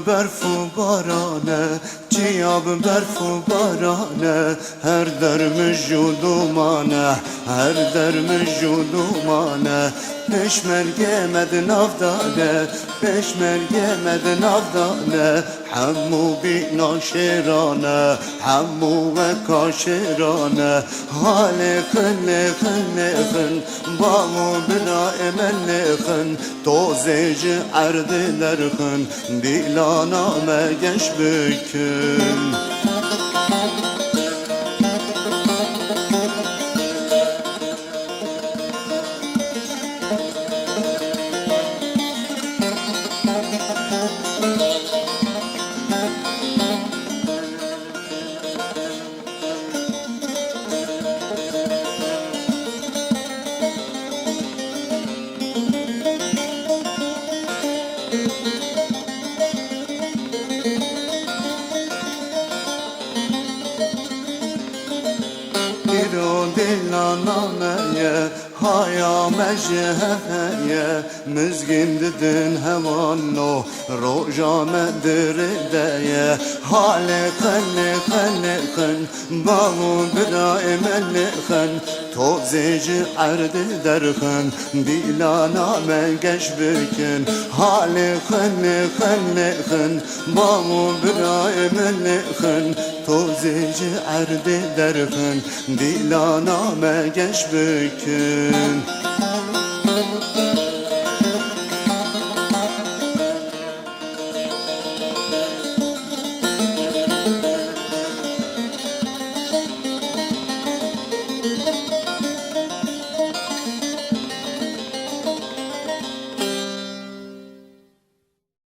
برف و بارانه چیاب برف و بارانه هر درمش و دومانه هر درمش و دومانه پشمرگه مد نافدانه پشمرگه مد نافدانه همو بی ناشرانه همو و کاشرانه حال خن خن خن بامو بنا امن خن توزیج عرد درخن دیلانا مگش بکن دلانامه هایا مجهه مزگین ددن هوانو روژا مدرده حال خن خن خن بامو برای من خن توزیج عرد درخن دیلانا مگش بکن حال خن خن خن بامو برای من خن توزیج عرد درخن دیلانا مگش بکن